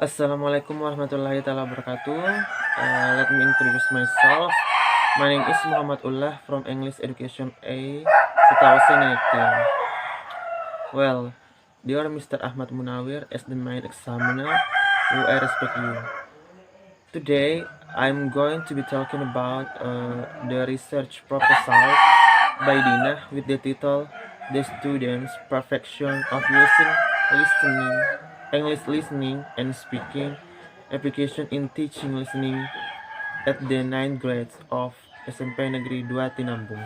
Assalamualaikum warahmatullahi taala wabarakatuh. Let me introduce myself. My name is Muhammad Ullah from English Education A 2018. Well, dear Mr. Ahmad Munawir, as the main examiner, who I respect you. Today, I'm going to be talking about the research proposal by Dina with the title "The Student's Perfection of Using Listening, English Listening and Speaking Application in Teaching Listening at the 9th grades of SMP Negeri 2 Tinambung."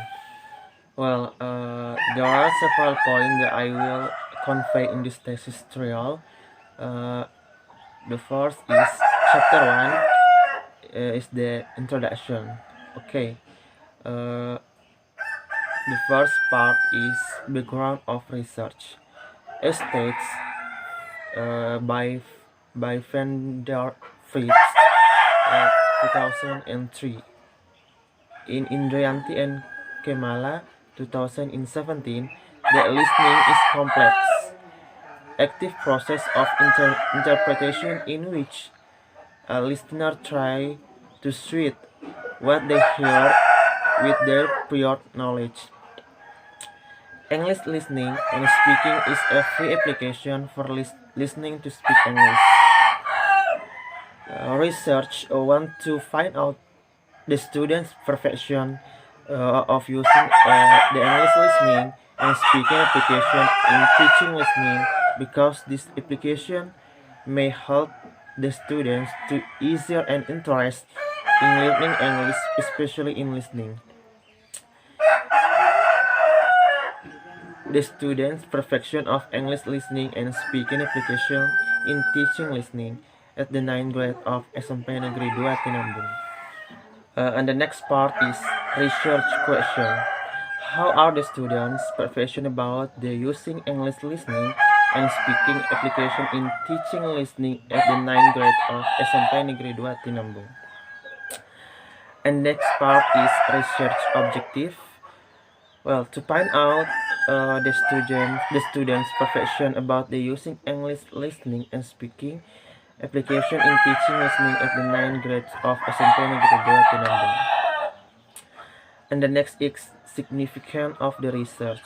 Well, there are several points that I will convey in this thesis trial. Uh, the first is chapter 1 is the introduction. Okay. Uh, the first part is background of research. As states by Van der Fritz 2003. In Indriyanti and Kemala 2017, that listening is complex, active process of interpretation in which a listener tries to suit what they hear with their prior knowledge. English listening and speaking is a free application for listening to speak English. Research want to find out the student's perfection of using the English listening and speaking application in teaching listening, because this application may help the students to easier and interest in learning English, especially in listening. The student's perfection of English listening and speaking application in teaching listening at the 9th grade of SMP Negeri 2 Tinambung. And the next part is research question. How are the students' perfection about the using English listening and speaking application in teaching listening at the 9th grade of SMP Negeri 2 Tinambung? And next part is research objective. Well, to find out the students' perfection about the using English listening and speaking application in teaching listening at the 9th grade of SMP Negeri 2 Tinambung. And the next is significance of the research.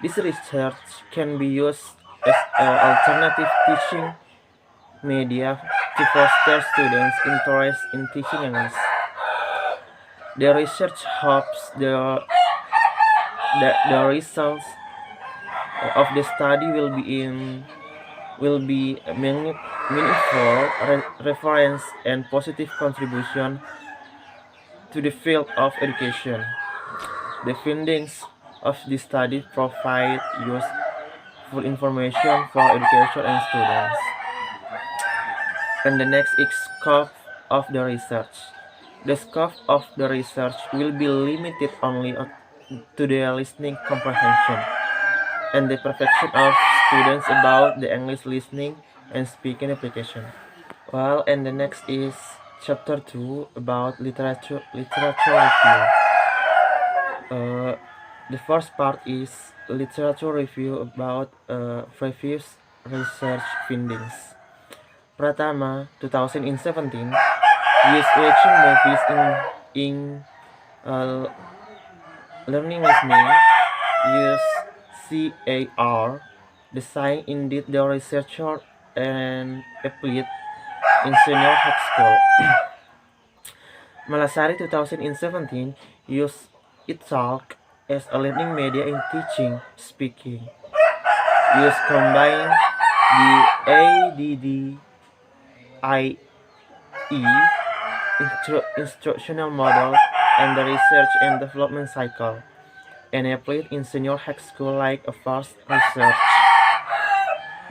This research can be used as an alternative teaching media to foster students' interest in teaching English. The research hopes the results of the study will be meaningful reference and positive contribution to the field of education. The findings of this study provide useful information for education and students. And the next is scope of the research. The scope of the research will be limited only to the listening comprehension and the perfection of students about the English listening and speaking application. Well, and the next is chapter 2 about literature review. The first part is literature review about previous research findings. Pratama 2017 used watching movies in learning listening use CAR. The sign indeed the researcher and applied in senior high school. Malasari 2017 used e-talk as a learning media in teaching speaking. Use combine the ADDIE instructional model and the research and development cycle, and applied in senior high school like a first research.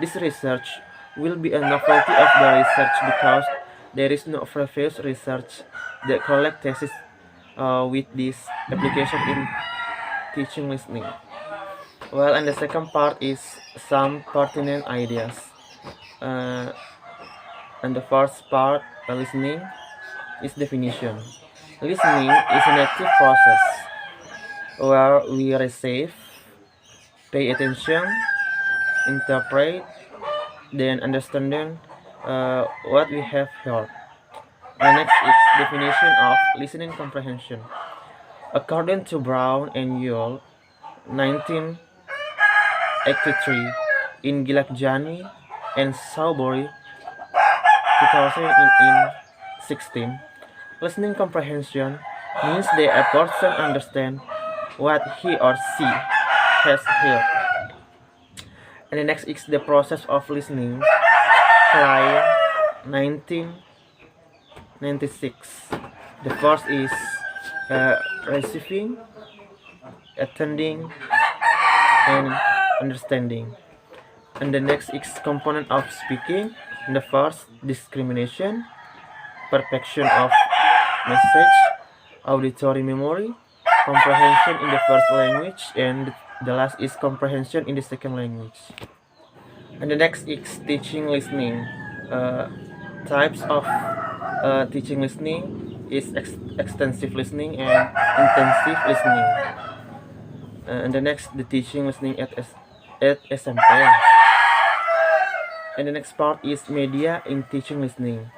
This research will be a novelty of the research because there is no previous research that collect thesis with this application in teaching listening. Well, and the second part is some pertinent ideas. And the first part, listening, is definition. Listening is an active process where we receive, pay attention, interpret, then understand, what we have heard. The next is definition of listening comprehension. According to Brown and Yule, 1983, in Gilakjani and Sawbury, 2016, listening comprehension means that a person understands what he or she has heard. And the next is the process of listening. Klein, 1996. The first is receiving, attending, and understanding. And the next is component of speaking. And the first, discrimination, perfection of message, auditory memory, comprehension in the first language, and the last is comprehension in the second language. And the next is teaching listening. Types of teaching listening is extensive listening and intensive listening. And the next, the teaching listening at SMP. And the next part is media in teaching listening.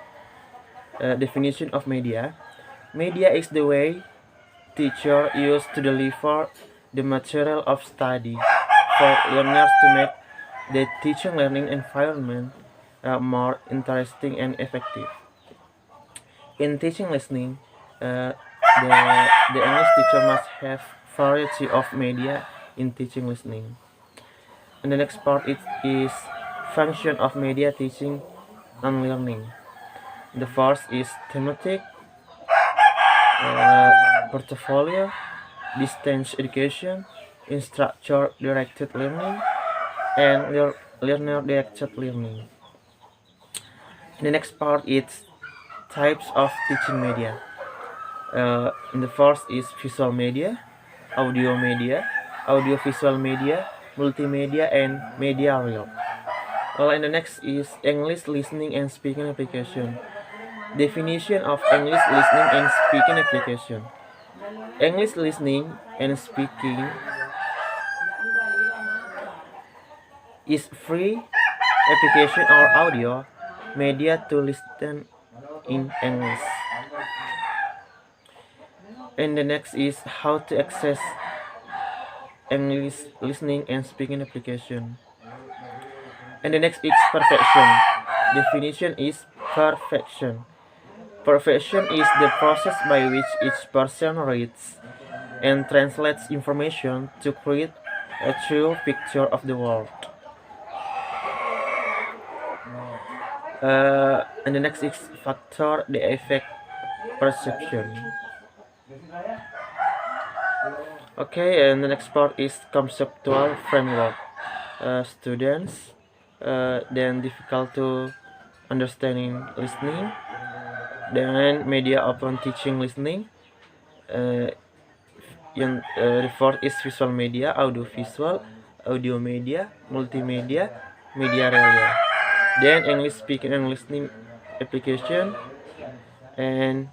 Definition of media. Media is the way teacher use to deliver the material of study for learners to make the teaching learning environment more interesting and effective. In teaching listening, the English teacher must have variety of media in teaching listening. And the next part is function of media teaching and learning. The first is thematic, portfolio, distance education, instructor directed learning, and learner directed learning. And the next part is types of teaching media. And the first is visual media, audiovisual media, multimedia, and media reel. Well, and the next is English listening and speaking application. Definition of English listening and speaking application. English listening and speaking is free application or audio media to listen in English. And the next is how to access English listening and speaking application. And the next is perfection. Definition is perfection. Perfection is the process by which each person reads and translates information to create a true picture of the world. And the next is factor, the effect, perception. Okay, and the next part is conceptual framework. Students then difficult to understanding listening, then media upon teaching listening. The fourth is visual media, audiovisual, audio media, multimedia, media relay. Then English speaking and listening application, and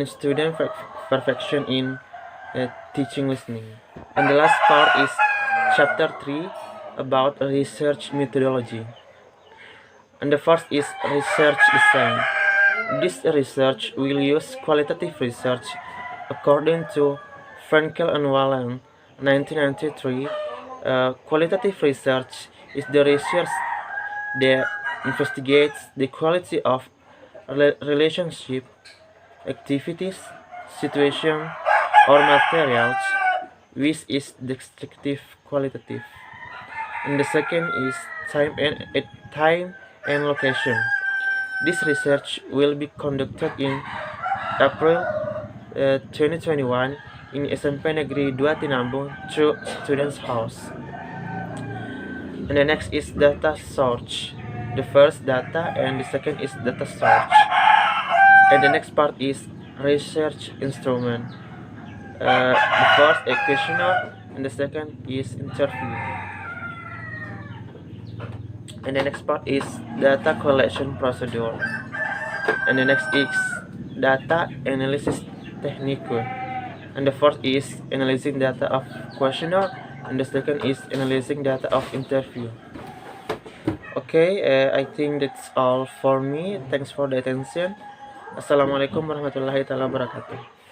student perfection in teaching listening. And the last part is chapter 3 about research methodology. And the first is research design. This research will use qualitative research according to Frankel and Wallen, 1993. Qualitative research is the research that investigates the quality of relationship, activities, situation, or materials, which is descriptive qualitative. And the second is time and location. This research will be conducted in April 2021 in SMP Negeri 2 Tinambung through Students' House. And the next is data search. The first data and the second is data search. And the next part is research instrument. The first a questionnaire and the second is interview. And the next part is data collection procedure. And the next is data analysis technique. And the first is analyzing data of questionnaire and the second is analyzing data of interview. Okay, I think that's all for me. Thanks for the attention. Assalamualaikum warahmatullahi wabarakatuh.